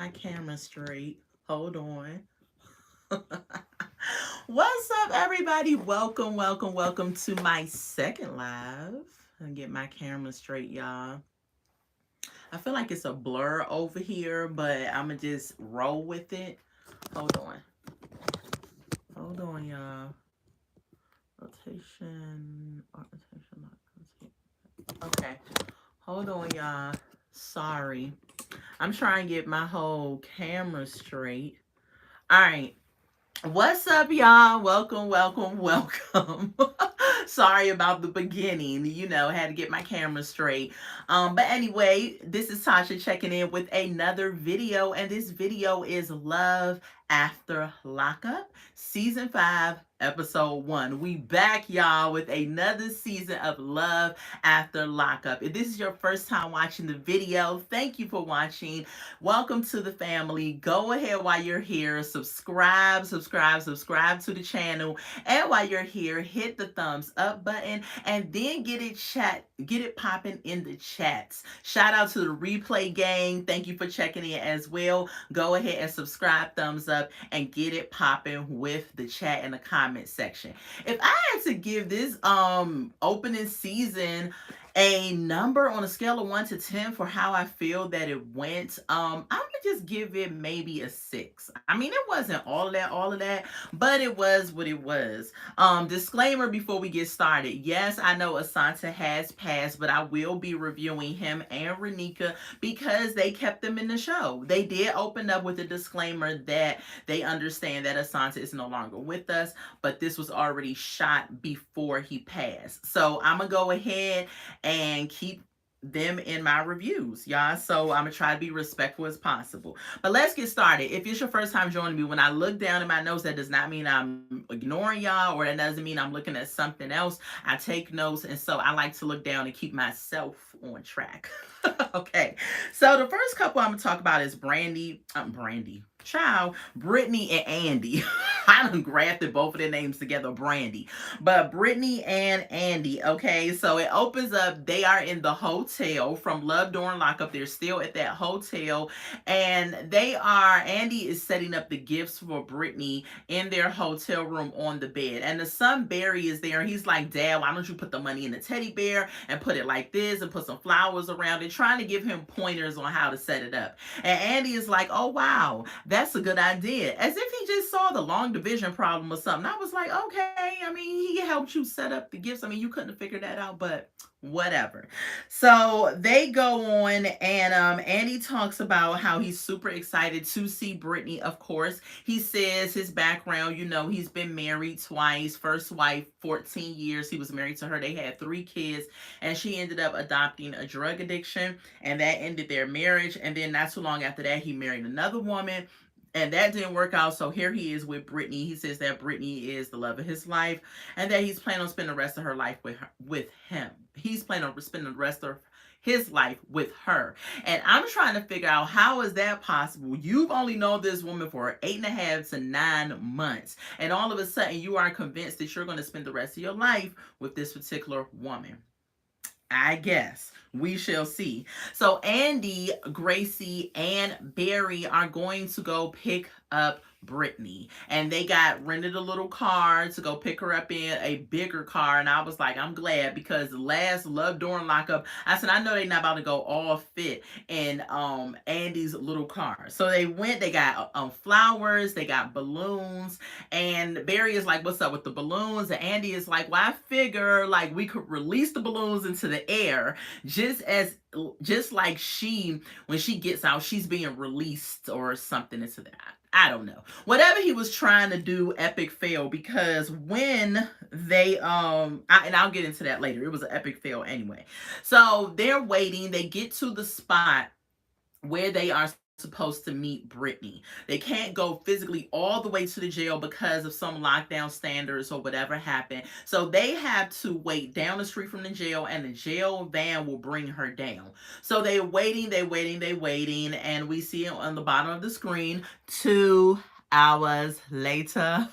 my camera straight. Hold on. What's up, everybody? Welcome to my second live. I'll get my camera straight, y'all. I feel like it's a blur over here, but I'm gonna just roll with it. Hold on. Hold on, y'all. Rotation. Okay. Hold on, y'all. Sorry. I'm trying to get my whole camera straight. All right. What's up, y'all? Welcome. Sorry about the beginning. Had to get my camera straight. But anyway, this is Tasha checking in with another video, and this video is Love After Lockup, Season 5, Episode 1. We back, y'all, with another season of Love After Lockup. If this is your first time watching the video, thank you for watching. Welcome to the family. Go ahead while you're here, subscribe to the channel. And while you're here, hit the thumbs up button and then get it popping in the chats. Shout out to the replay gang. Thank you for checking in as well. Go ahead and subscribe, thumbs up, and get it popping with the chat in the comment section. If I had to give this opening season a number on a scale of 1 to 10 for how I feel that it went, I'm gonna just give it maybe a 6. I mean, it wasn't all of that, but it was what it was. Disclaimer before we get started. Yes, I know Asante has passed, but I will be reviewing him and Renika because they kept them in the show. They did open up with a disclaimer that they understand that Asante is no longer with us, but this was already shot before he passed. So I'm gonna go ahead and keep them in my reviews, y'all. So I'm gonna try to be respectful as possible. But let's get started. If it's your first time joining me, when I look down at my notes, that does not mean I'm ignoring y'all, or that doesn't mean I'm looking at something else. I take notes, and so I like to look down and keep myself on track. Okay, so the first couple I'm gonna talk about is Brittany and Andy. I done grafted both of their names together, Brandy. But Brittany and Andy, okay? So it opens up, they are in the hotel from Love During Lockup. They're still at that hotel. And Andy is setting up the gifts for Brittany in their hotel room on the bed. And the son, Barry, is there. He's like, Dad, why don't you put the money in the teddy bear and put it like this and put some flowers around it, trying to give him pointers on how to set it up. And Andy is like, oh, wow, that's a good idea. As if he just saw the long division problem or something. I was like, okay, I mean, he helped you set up the gifts. I mean, you couldn't have figured that out, but whatever. So they go on, and Andy talks about how he's super excited to see Brittany. Of course, he says his background, he's been married twice. First wife, 14 years he was married to her. They had 3 kids, and she ended up adopting a drug addiction, and that ended their marriage. And then not too long after that, he married another woman, and that didn't work out. So here he is with Brittany. He says that Brittany is the love of his life, and that he's planning on spending the rest of her life with him. He's planning on spending the rest of his life with her. And I'm trying to figure out, how is that possible? You've only known this woman for 8.5 to 9 months, and all of a sudden you are convinced that you're going to spend the rest of your life with this particular woman. I guess. We shall see. So Andy, Gracie, and Barry are going to go pick up Brittany, and they got rented a little car to go pick her up in a bigger car. And I was like, I'm glad, because the last Love During Lockup, I said, I know they're not about to go all fit in Andy's little car. So they went, they got flowers, they got balloons, and Barry is like, what's up with the balloons? And Andy is like, well, I figure like we could release the balloons into the air, just like when she gets out, she's being released or something into that. I don't know. Whatever he was trying to do, epic fail, because when they and I'll get into that later. It was an epic fail anyway. So they're waiting. They get to the spot where they are supposed to meet Brittany. They can't go physically all the way to the jail because of some lockdown standards or whatever happened. So they have to wait down the street from the jail, and the jail van will bring her down. So they're waiting, and we see on the bottom of the screen 2 hours later.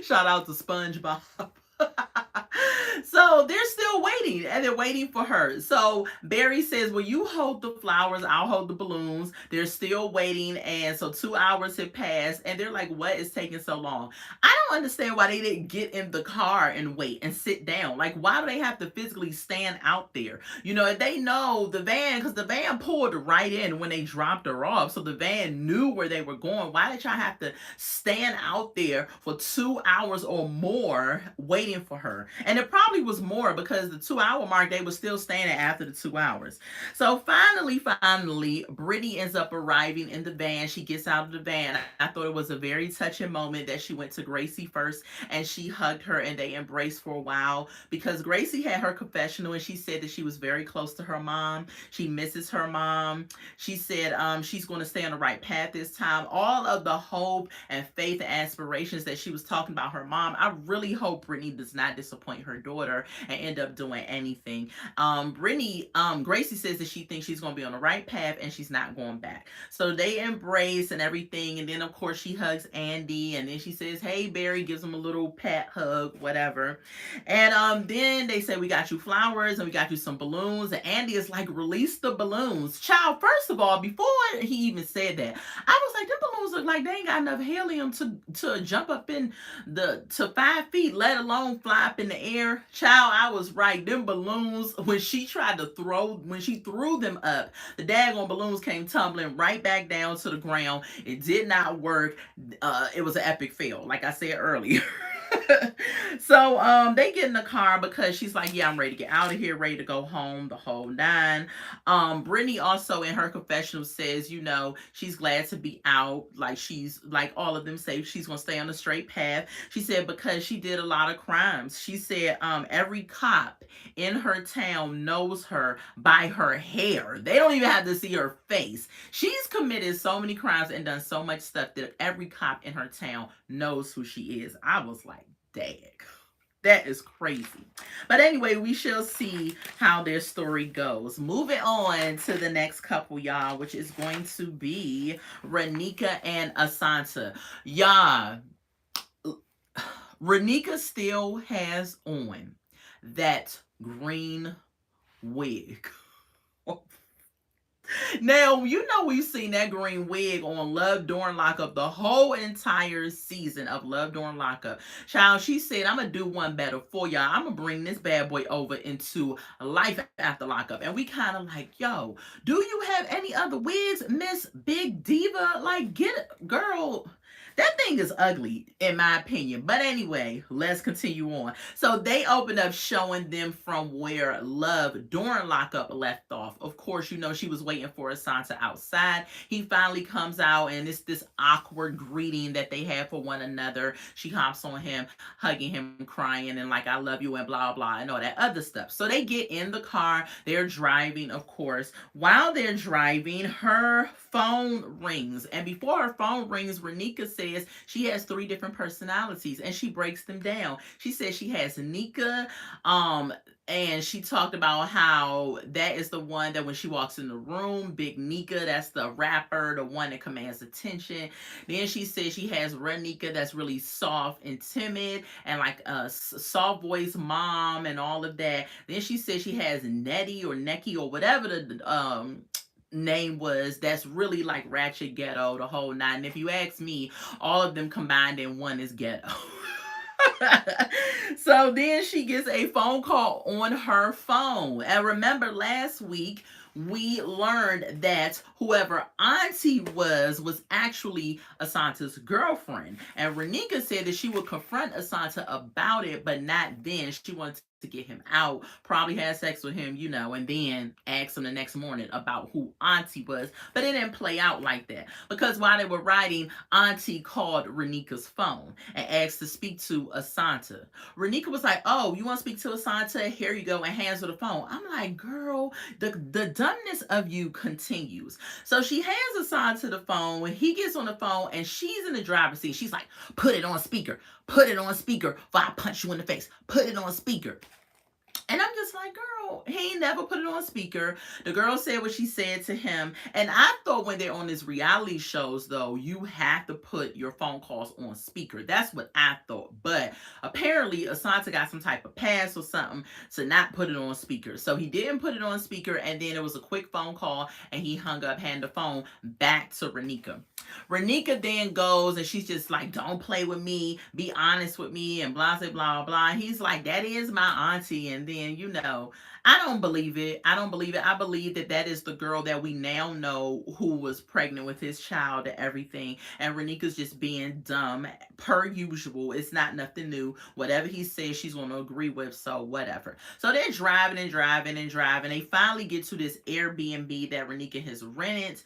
Shout out to SpongeBob. So they're still waiting and they're waiting for her. So Barry says, well, you hold the flowers, I'll hold the balloons. They're still waiting. And so 2 hours have passed and they're like, what is taking so long? I don't understand why they didn't get in the car and wait and sit down. Like, why do they have to physically stand out there? If they know the van, because the van pulled right in when they dropped her off. So the van knew where they were going. Why did y'all have to stand out there for 2 hours or more waiting for her? And it probably was more because the 2 hour mark, they were still standing after the 2 hours. So finally, Brittany ends up arriving in the van. She gets out of the van. I thought it was a very touching moment that she went to Gracie first and she hugged her and they embraced for a while because Gracie had her confessional and she said that she was very close to her mom. She misses her mom. She said she's going to stay on the right path this time. All of the hope and faith and aspirations that she was talking about her mom, I really hope Brittany does not disappoint her daughter and end up doing anything. Gracie says that she thinks she's going to be on the right path and she's not going back. So they embrace and everything. And then, of course, she hugs Andy. And then she says, hey, Barry, gives him a little pat hug, whatever. And then they say, we got you flowers and we got you some balloons. And Andy is like, release the balloons. Child, first of all, before he even said that, I was like, them balloons look like they ain't got enough helium to jump up to 5 feet, let alone fly up in the air. Child, I was right. Them balloons, when she threw them up, the daggone balloons came tumbling right back down to the ground. It did not work. It was an epic fail, like I said earlier. So they get in the car because she's like, yeah, I'm ready to get out of here, ready to go home, the whole nine. Brittany also in her confessional says, she's glad to be out. Like she's like all of them say she's gonna stay on the straight path. She said because she did a lot of crimes. She said every cop in her town knows her by her hair. They don't even have to see her face. She's committed so many crimes and done so much stuff that every cop in her town knows who she is. I was like, dang. That is crazy. But anyway, we shall see how their story goes. Moving on to the next couple, y'all, which is going to be Renika and Asanta. Y'all, Renika still has on that green wig. Now, we've seen that green wig on Love During Lockup the whole entire season of Love During Lockup. Child, she said, I'm going to do one better for y'all. I'm going to bring this bad boy over into Life After Lockup. And we kind of like, yo, do you have any other wigs, Miss Big Diva? Like, get it, girl. That thing is ugly, in my opinion. But anyway, let's continue on. So they opened up showing them from where Love During Lockup left off. Of course, she was waiting for Asanta outside. He finally comes out, and it's this awkward greeting that they have for one another. She hops on him, hugging him, crying, and like, I love you, and blah, blah, and all that other stuff. So they get in the car. They're driving, of course. While they're driving, her phone rings. And before her phone rings, Renika says she has 3 different personalities and she breaks them down. She says she has Nika, and she talked about how that is the one that when she walks in the room, Big Nika, that's the rapper, the one that commands attention. Then she says she has Renika, that's really soft and timid and like a soft voice mom and all of that. Then she says she has Nettie or Neki or whatever the name was, that's really like ratchet ghetto, the whole nine. And if you ask me, all of them combined in one is ghetto. So then she gets a phone call on her phone. And remember last week, we learned that whoever Auntie was actually Asanta's girlfriend. And Renika said that she would confront Asanta about it, but not then. She wanted to get him out, probably had sex with him, and then ask him the next morning about who Auntie was. But it didn't play out like that because while they were riding, Auntie called Renika's phone and asked to speak to Asanta. Renika was like, oh, you want to speak to Asanta? Here you go, and hands her the phone. I'm like, girl, the dumbness of you continues. So she hands Asanta the phone. When he gets on the phone and she's in the driver's seat, she's like, put it on speaker. Put it on speaker before I punch you in the face. Put it on speaker. And I'm just like, girl, girl, he ain't never put it on speaker. The girl said what she said to him. And I thought when they're on these reality shows, though, you have to put your phone calls on speaker. That's what I thought. But apparently, Asante got some type of pass or something to not put it on speaker. So he didn't put it on speaker. And then it was a quick phone call and he hung up, handed the phone back to Renika. Renika then goes and she's just like, don't play with me, be honest with me, and blah, blah, blah, blah. He's like, that is my auntie. And then, I don't believe it. I don't believe it. I believe that that is the girl that we now know who was pregnant with his child and everything. And Renika's just being dumb per usual. It's not nothing new. Whatever he says, she's going to agree with. So whatever. So they're driving and driving and driving. They finally get to this Airbnb that Renika has rented.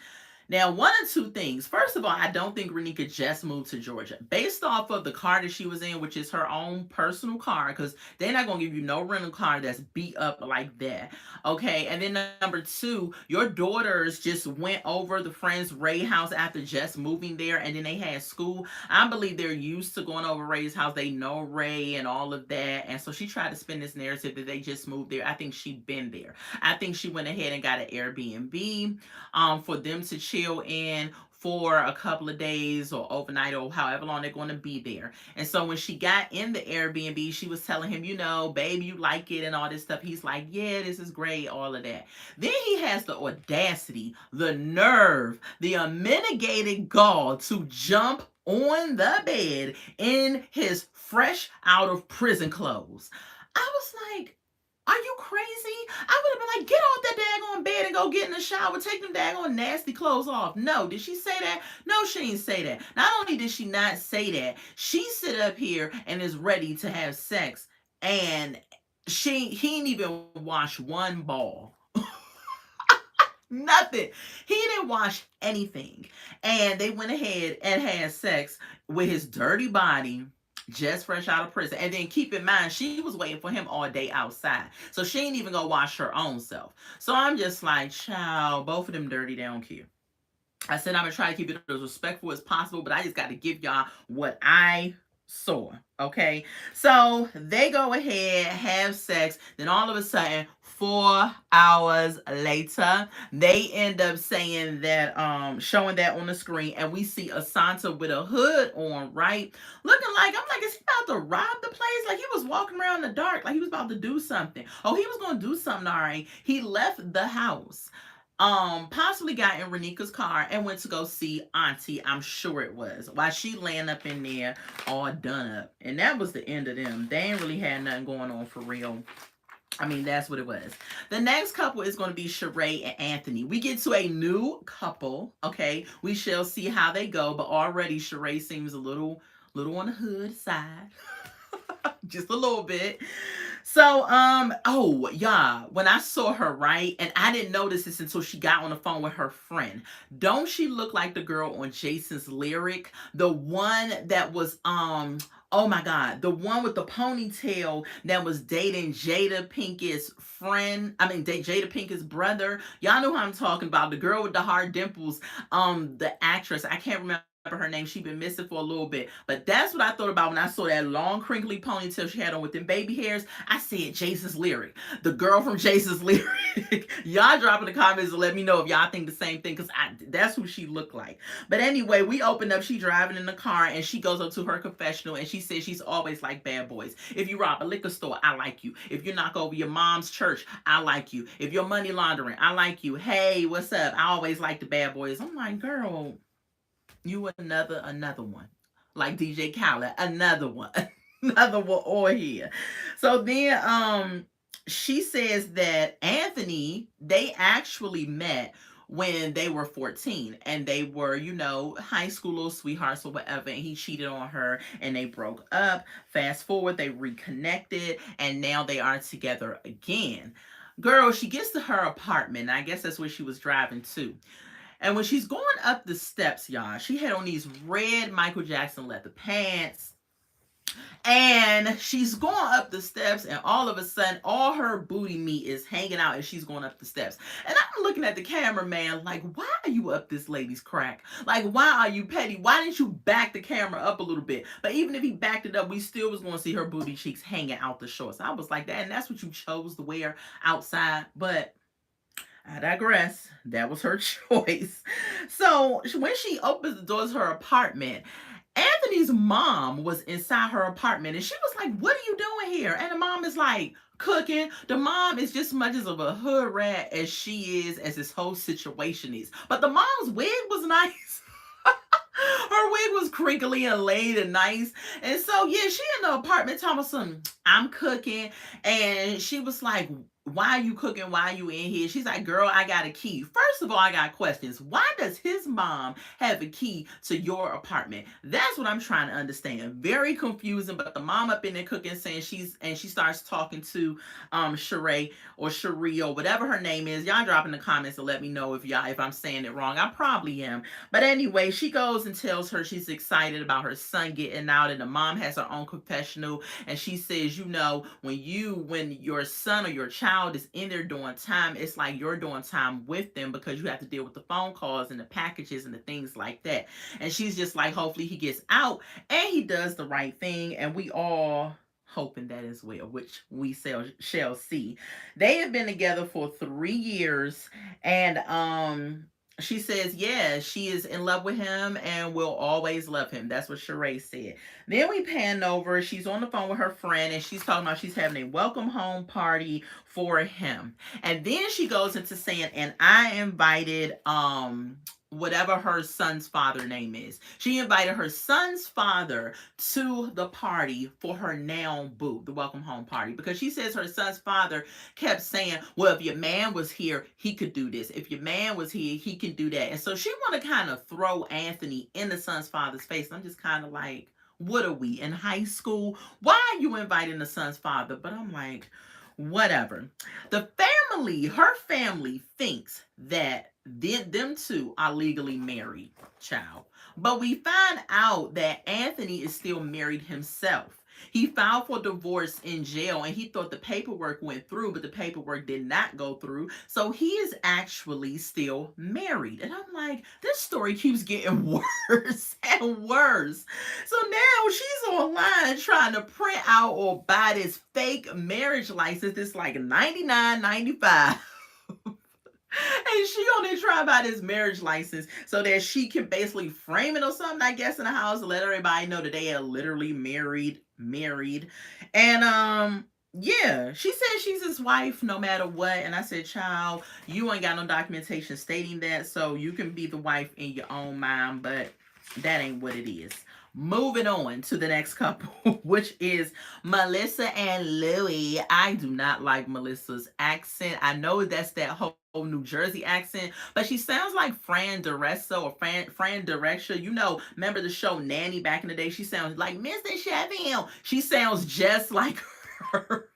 Now, one of two things. First of all, I don't think Renika just moved to Georgia. Based off of the car that she was in, which is her own personal car, because they're not going to give you no rental car that's beat up like that. Okay, and then number two, your daughters just went over the friend's Ray house after just moving there, and then they had school. I believe they're used to going over Ray's house. They know Ray and all of that, and so she tried to spin this narrative that they just moved there. I think she'd been there. I think she went ahead and got an Airbnb for them to chill in for a couple of days or overnight or however long they're going to be there. And so when she got in the Airbnb, she was telling him, babe, you like it and all this stuff. He's like, yeah, this is great, all of that. Then he has the audacity, the nerve, the unmitigated gall to jump on the bed in his fresh out of prison clothes. I was like, are you crazy? I would have been like, get off that daggone bed and go get in the shower. Take them daggone nasty clothes off. No, did she say that? No, she didn't say that. Not only did she not say that, she sit up here and is ready to have sex. And he didn't even wash one ball. Nothing. He didn't wash anything. And they went ahead and had sex with his dirty body, just fresh out of prison. And then keep in mind, she was waiting for him all day outside. So she ain't even gonna wash her own self. So I'm just like, child, both of them dirty, they don't care. I said I'm gonna try to keep it as respectful as possible, but I just got to give y'all what I saw. Okay, so they go ahead, have sex, then all of a sudden 4 hours later they end up saying that showing that on the screen, and we see Asante with a hood on, right, looking like, I'm like, is he about to rob the place? Like, he was walking around in the dark like he was about to do something. Oh, he was gonna do something. All right, he left the house, possibly got in Renika's car and went to go see Auntie, I'm sure it was, while she laying up in there all done up. And that was the end of them. They ain't really had nothing going on for real. I mean, that's what it was. The next couple is going to be Sharea and Anthony. We get to a new couple, okay? We shall see how they go, but already Sharea seems a little on the hood side. Just a little bit. So, oh, yeah, when I saw her, right, and I didn't notice this until she got on the phone with her friend. Don't she look like the girl on Jason's Lyric? The one that was, oh my God, the one with the ponytail that was dating Jada Pinkett's friend. I mean, Jada Pinkett's brother. Y'all know who I'm talking about. The girl with the hard dimples. The actress. I can't remember her name. She'd been missing for a little bit, but that's what I thought about when I saw that long crinkly ponytail she had on with them baby hairs. I said Jason's Lyric, the girl from Jason's Lyric. Y'all drop in the comments and let me know if y'all think the same thing, because that's who she looked like. But anyway, we opened up, she driving in the car, and she goes up to her confessional and she says she's always like bad boys. If you rob a liquor store, I like you. If you knock over your mom's church, I like you. If you're money laundering, I like you. Hey, what's up? I always like the bad boys. I'm like, girl, you another one. Like DJ Khaled, another one. Another one on here. So then she says that Anthony, they actually met when they were 14 and they were, high school little sweethearts or whatever, and he cheated on her and they broke up. Fast forward, they reconnected and now they are together again. Girl, she gets to her apartment. I guess that's where she was driving to. And when she's going up the steps, y'all, she had on these red Michael Jackson leather pants. And she's going up the steps, and all of a sudden, all her booty meat is hanging out as she's going up the steps. And I'm looking at the cameraman like, why are you up this lady's crack? Like, why are you petty? Why didn't you back the camera up a little bit? But even if he backed it up, we still was going to see her booty cheeks hanging out the shorts. I was like, that, and that's what you chose to wear outside. But I digress. That was her choice. So when she opens the doors to her apartment, Anthony's mom was inside her apartment, and she was like, "What are you doing here?" And the mom is like, "Cooking." The mom is just as much of a hood rat as she is, as this whole situation is. But the mom's wig was nice. Her wig was crinkly and laid and nice. And so, yeah, she in the apartment telling us something, I'm cooking. And she was like, why are you cooking? Why are you in here? She's like, girl, I got a key. First of all, I got questions. Why does his mom have a key to your apartment? That's what I'm trying to understand. Very confusing, but the mom up in there cooking, saying she starts talking to Sharea or Cherie or whatever her name is. Y'all drop in the comments to let me know if I'm saying it wrong. I probably am. But anyway, she goes and tells her she's excited about her son getting out, and the mom has her own confessional, and she says, when your son or your child is in there doing time, it's like you're doing time with them, because you have to deal with the phone calls and the packages and the things like that. And she's just like, hopefully he gets out and he does the right thing, and we all hoping that as well, which we shall see. They have been together for 3 years, and she says, yeah, she is in love with him and will always love him. That's what Sheree said. Then we pan over. She's on the phone with her friend, and she's talking about she's having a welcome home party for him. And then she goes into saying, and I invited whatever her son's father name is. She invited her son's father to the party for her now boo, the welcome home party, because she says her son's father kept saying, well, if your man was here, he could do this. If your man was here, he can do that. And so she want to kind of throw Anthony in the son's father's face. And I'm just kind of like, what are we, in high school? Why are you inviting the son's father? But I'm like, whatever. Her family thinks that them two are legally married, child. But we find out that Anthony is still married himself. He filed for divorce in jail, and he thought the paperwork went through, but the paperwork did not go through. So he is actually still married. And I'm like, this story keeps getting worse and worse. So now she's online trying to print out or buy this fake marriage license. It's like $99.95. And she only try about this marriage license so that she can basically frame it or something, I guess, in the house to let everybody know that they are literally married. And yeah, she said she's his wife no matter what. And I said, child, you ain't got no documentation stating that, so you can be the wife in your own mind, but that ain't what it is. Moving on to the next couple, which is Melissa and Louis. I do not like Melissa's accent. I know that's that whole New Jersey accent, but she sounds like Fran Drescher or Fran Drescher. Remember the show Nanny back in the day? She sounds like Mr. Sheffield. She sounds just like her.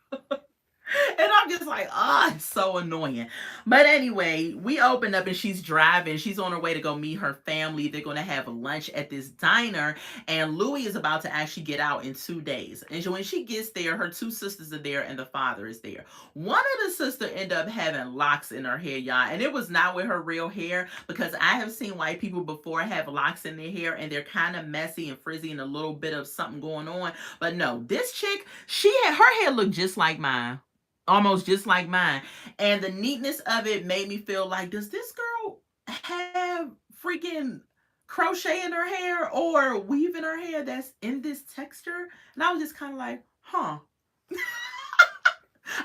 And I'm just like, it's so annoying. But anyway, we open up and she's driving. She's on her way to go meet her family. They're going to have lunch at this diner. And Louis is about to actually get out in 2 days. And when she gets there, her 2 sisters are there and the father is there. One of the sisters ended up having locks in her hair, y'all. And it was not with her real hair, because I have seen white people before have locks in their hair and they're kind of messy and frizzy and a little bit of something going on. But no, this chick, her hair looked just like mine. Almost just like mine. And the neatness of it made me feel like, does this girl have freaking crochet in her hair or weave in her hair that's in this texture? And I was just kind of like, huh.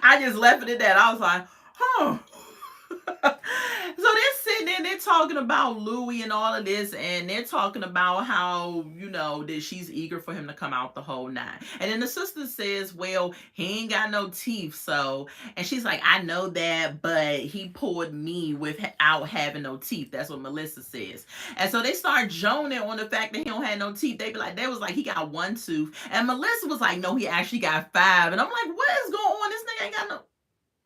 I just left it at that. I was like, huh. So they're sitting there, they're talking about Louis and all of this, and they're talking about how, that she's eager for him to come out the whole night. And then the sister says, well, he ain't got no teeth, so, and she's like, I know that, but he pulled me without having no teeth. That's what Melissa says. And so they start joning on the fact that he don't have no teeth. They was like, he got 1 tooth. And Melissa was like, no, he actually got 5. And I'm like, what is going on? This nigga ain't got no...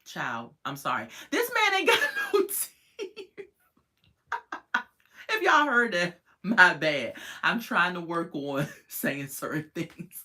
Child, I'm sorry. This man ain't got no teeth. If y'all heard that, My bad. I'm trying to work on saying certain things.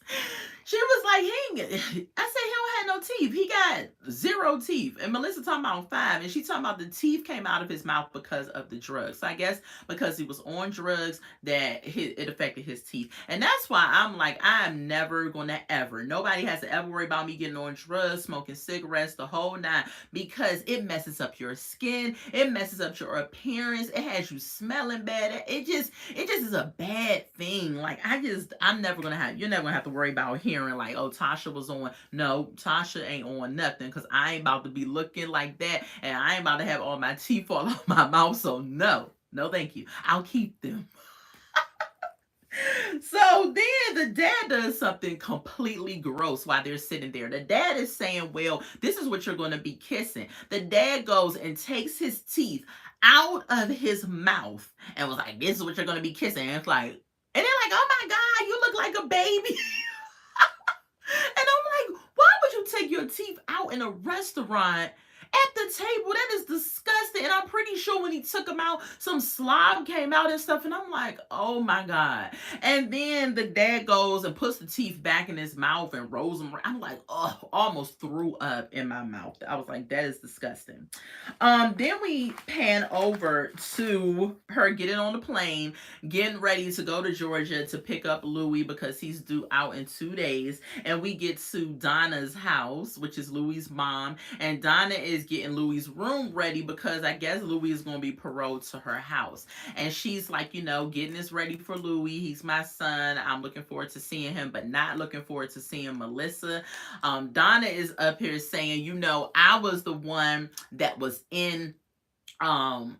She was like, he ain't, I said, he don't have no teeth. He got zero teeth. And Melissa talking about five. And she talking about the teeth came out of his mouth because of the drugs. So I guess because he was on drugs that it affected his teeth. And that's why I'm like, I'm never going to ever. Nobody has to ever worry about me getting on drugs, smoking cigarettes, the whole nine. Because it messes up your skin. It messes up your appearance. It has you smelling bad. It just is a bad thing. Like I'm never gonna have you're never gonna have to worry about hearing like, oh, Tasha was on. No, Tasha ain't on nothing because I ain't about to be looking like that and I ain't about to have all my teeth fall out my mouth. So no, no, thank you. I'll keep them. So then the dad does something completely gross while they're sitting there. The dad is saying, well, this is what you're going to be kissing. The dad goes and takes his teeth out of his mouth and was like, this is what you're going to be kissing. And it's like, and they're like, oh my God, you look like a baby. And I'm like, why would you take your teeth out in a restaurant at the table? That is disgusting. And I'm pretty sure when he took them out, some slob came out and stuff. And I'm like, oh my God. And then the dad goes and puts the teeth back in his mouth and rolls them. I'm like, oh, almost threw up in my mouth. I was like, that is disgusting. Then we pan over to her getting on the plane, getting ready to go to Georgia to pick up Louis because he's due out in 2 days. And we get to Donna's house, which is Louis's mom. And Donna is getting Louis's room ready because I guess Louis is going to be paroled to her house. And she's like, getting this ready for Louis. He's my son. I'm looking forward to seeing him, but not looking forward to seeing Melissa. Donna is up here saying, I was the one that was um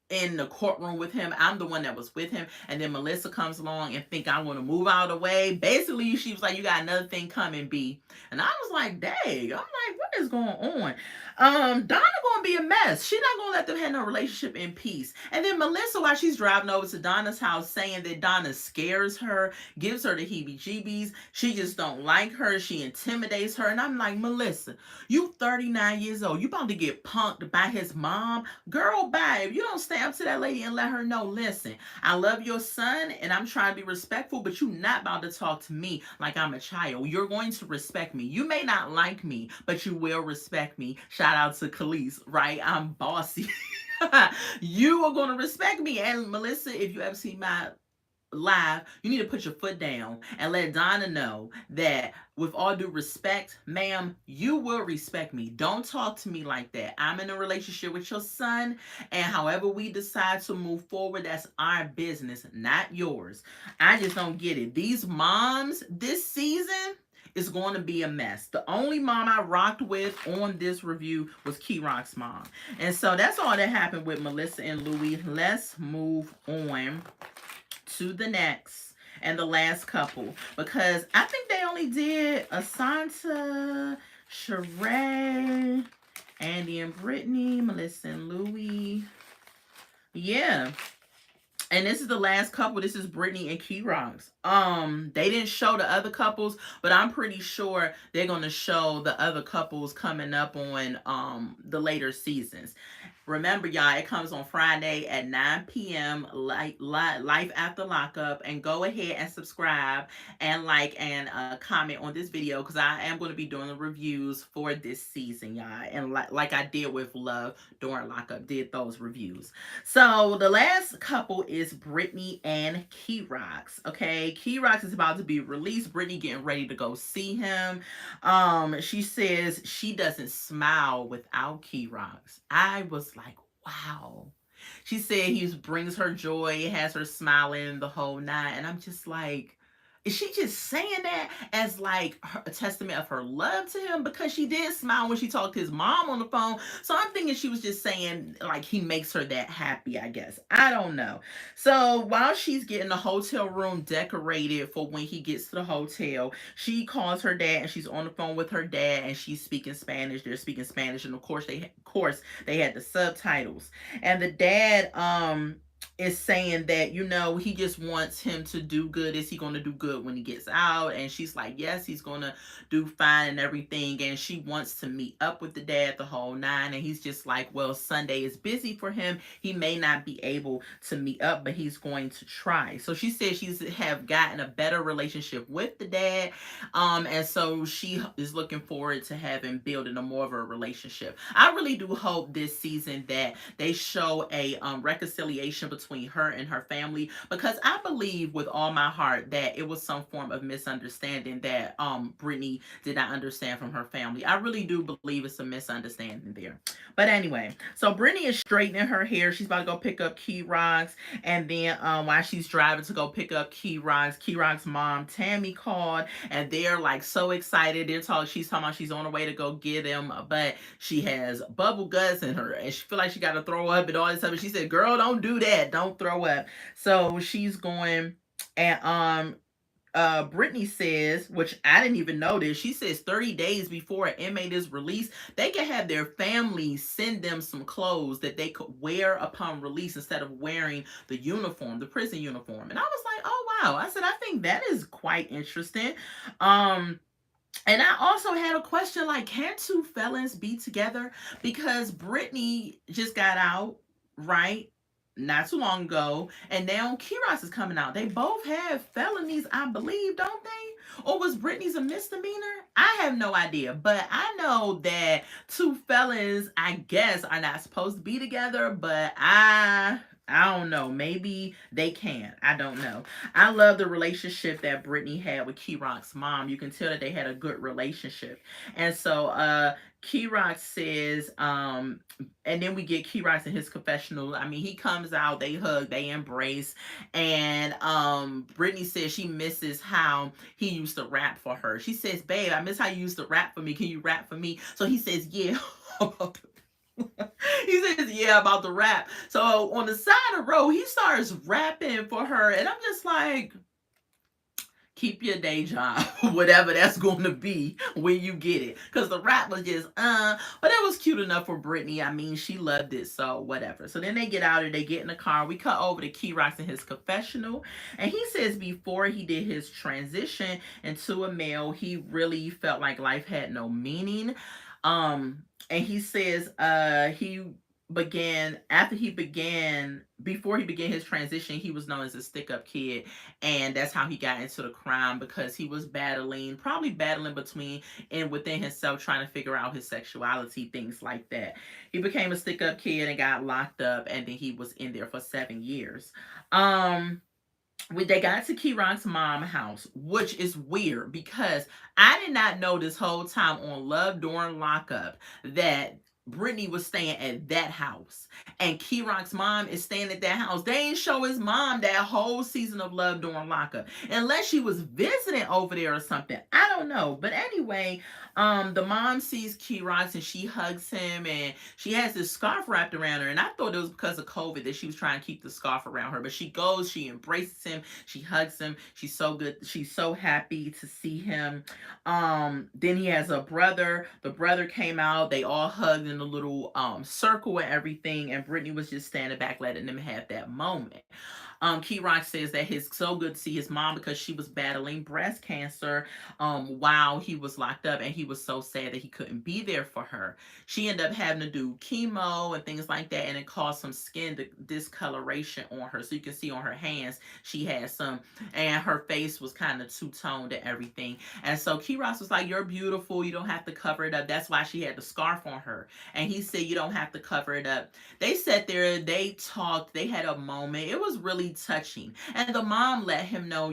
in the courtroom with him. I'm the one that was with him. And then Melissa comes along and think I want to move out of the way. Basically, she was like, you got another thing coming, B. And I was like, dang. I'm like, what is going on? Donna gonna be a mess. She not gonna let them have no relationship in peace. And then Melissa, while she's driving over to Donna's house, saying that Donna scares her, gives her the heebie-jeebies. She just don't like her. She intimidates her. And I'm like, Melissa, you 39 years old. You about to get punked by his mom? Girl, bye. If you don't stay up to that lady and let her know, listen, I love your son and I'm trying to be respectful, but you not about to talk to me like I'm a child. You're going to respect me. You may not like me, but you will respect me. Shout out to Khalees, right? I'm bossy. You are going to respect me. And Melissa, if you ever see my live, you need to put your foot down and let Donna know that with all due respect, ma'am, you will respect me. Don't talk to me like that. I'm in a relationship with your son, and however we decide to move forward, that's our business, not yours. I just don't get it. These moms this season is going to be a mess. The only mom I rocked with on this review was Key Rock's mom. And so that's all that happened with Melissa and Louis. Let's move on to the next and the last couple, because I think they only did Asanta, Sharea, Andy and Brittany, Melissa and Louis. Yeah. And this is the last couple. This is Brittany and Key Rocks. They didn't show the other couples, but I'm pretty sure they're gonna show the other couples coming up on the later seasons. Remember, y'all, it comes on Friday at 9 p.m. Life After Lockup. And go ahead and subscribe and like and comment on this video because I am going to be doing the reviews for this season, y'all. And like I did with Love during Lockup, did those reviews. So the last couple is Brittany and Key Rocks. Okay, Key Rocks is about to be released. Brittany getting ready to go see him. She says she doesn't smile without Key Rocks. I was like, wow. She said he brings her joy, has her smiling the whole night. And I'm just like, is she just saying that as like a testament of her love to him? Because she did smile when she talked to his mom on the phone. So I'm thinking she was just saying like he makes her that happy, I guess. I don't know. So while she's getting the hotel room decorated for when he gets to the hotel, she calls her dad and she's on the phone with her dad and she's speaking Spanish. They're speaking Spanish. And of course they had the subtitles. And the dad, is saying that, he just wants him to do good. Is he going to do good when he gets out? And she's like, yes, he's going to do fine and everything. And she wants to meet up with the dad, the whole nine. And he's just like, well, Sunday is busy for him. He may not be able to meet up, but he's going to try. So she said she's have gotten a better relationship with the dad. And so she is looking forward to having building a more of a relationship. I really do hope this season that they show a reconciliation between her and her family, because I believe with all my heart that it was some form of misunderstanding that Brittany did not understand from her family. I really do believe it's a misunderstanding there. But anyway, so Brittany is straightening her hair. She's about to go pick up Key Rocks, and then while she's driving to go pick up Key Rock's mom Tammy called, and they're like so excited. She's talking about she's on her way to go get him, but she has bubble guts in her, and she feel like she got to throw up and all this stuff. And she said, "Girl, don't do that. Don't throw up." So she's going, and Brittany says, which I didn't even notice, she says 30 days before an inmate is released, they can have their family send them some clothes that they could wear upon release instead of wearing the uniform, the prison uniform. And I was like, oh wow. I said, I think that is quite interesting. And I also had a question like, can two felons be together? Because Brittany just got out, right? Not too long ago, and now Kiros is coming out. They both have felonies, I believe, don't they? Or was Brittany's a misdemeanor? I have no idea, but I know that two felons, I guess, are not supposed to be together, but I don't know. Maybe they can. I don't know. I love the relationship that Brittany had with Key Rock's mom. You can tell that they had a good relationship. And so Key Rock says, and then we get Key Rock in his confessional. I mean, he comes out, they hug, they embrace, and Brittany says she misses how he used to rap for her. She says, "Babe, I miss how you used to rap for me. Can you rap for me?" So he says, "Yeah." He says, "Yeah," about the rap. So on the side of the road, he starts rapping for her, and I'm just like, keep your day job, whatever that's going to be when you get it. Because the rap was just, but it was cute enough for Brittany. I mean, she loved it, so whatever. So then they get out and they get in the car. We cut over to Key Rocks in his confessional. And he says before he did his transition into a male, he really felt like life had no meaning. And he says he began after he began before he began his transition, he was known as a stick-up kid, and that's how he got into the crime, because he was probably battling between and within himself, trying to figure out his sexuality, things like that. He became a stick-up kid and got locked up, and then he was in there for 7 years. When they got to Key Rock's mom house, which is weird because I did not know this whole time on Love during lockup that Brittany was staying at that house, and Key Rock's mom is staying at that house. They ain't show his mom that whole season of Love during lockup, unless she was visiting over there or something. I don't know, but anyway, the mom sees Key Rocks and she hugs him, and she has this scarf wrapped around her. And I thought it was because of COVID that she was trying to keep the scarf around her, but she goes, she embraces him, she hugs him. She's so good. She's so happy to see him. Then he has a brother. The brother came out. They all hugged in a little circle and everything, and Brittany was just standing back letting them have that moment. Key Rock says that it's so good to see his mom because she was battling breast cancer while he was locked up, and he was so sad that he couldn't be there for her. She ended up having to do chemo and things like that, and it caused some skin discoloration on her. So you can see on her hands she had some, and her face was kind of two-toned and everything. And so Key Rock was like, "You're beautiful. You don't have to cover it up." That's why she had the scarf on her. And he said, "You don't have to cover it up." They sat there, they talked, they had a moment. It was really touching. And the mom let him know,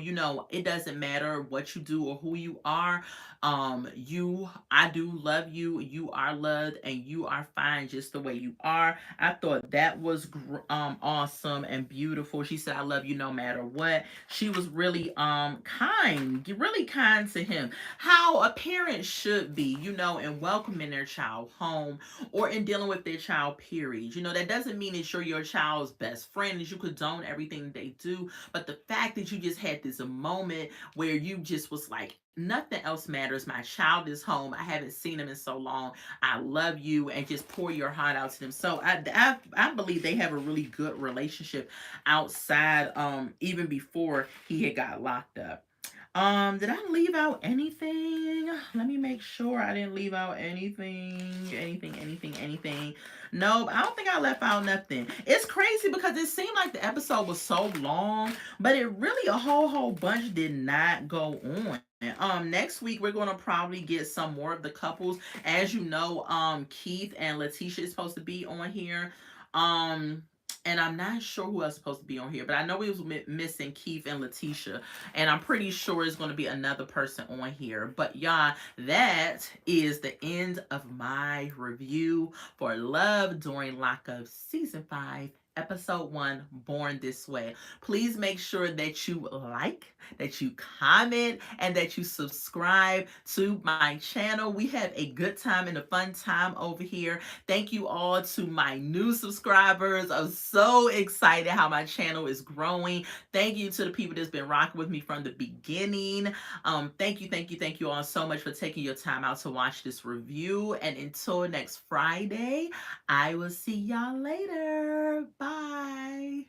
it doesn't matter what you do or who you are. I do love you. You are loved, and you are fine just the way you are. I thought that was awesome and beautiful. She said, "I love you no matter what." She was really really kind to him. How a parent should be, in welcoming their child home or in dealing with their child, period. That doesn't mean that you're your child's best friend, that you condone everything everything they do. But the fact that you just had this moment where you just was like, nothing else matters. My child is home. I haven't seen him in so long. I love you, and just pour your heart out to them. So I believe they have a really good relationship outside, even before he had got locked up. Did I leave out anything? Let me make sure I didn't leave out anything. Anything. Nope, I don't think I left out nothing. It's crazy because it seemed like the episode was so long, but it really a whole bunch did not go on. Next week we're gonna probably get some more of the couples. As you know, Keith and Letitia is supposed to be on here. Um, and I'm not sure who else is supposed to be on here, but I know we was missing Keith and Letitia, and I'm pretty sure it's going to be another person on here. But y'all, that is the end of my review for Love During Lockup Season 5, Episode 1, Born This Way. Please make sure that you like, that you comment, and that you subscribe to my channel. We have a good time and a fun time over here. Thank you all to my new subscribers. I'm so excited how my channel is growing. Thank you to the people that's been rocking with me from the beginning. Thank you all so much for taking your time out to watch this review. And until next Friday, I will see y'all later. Bye.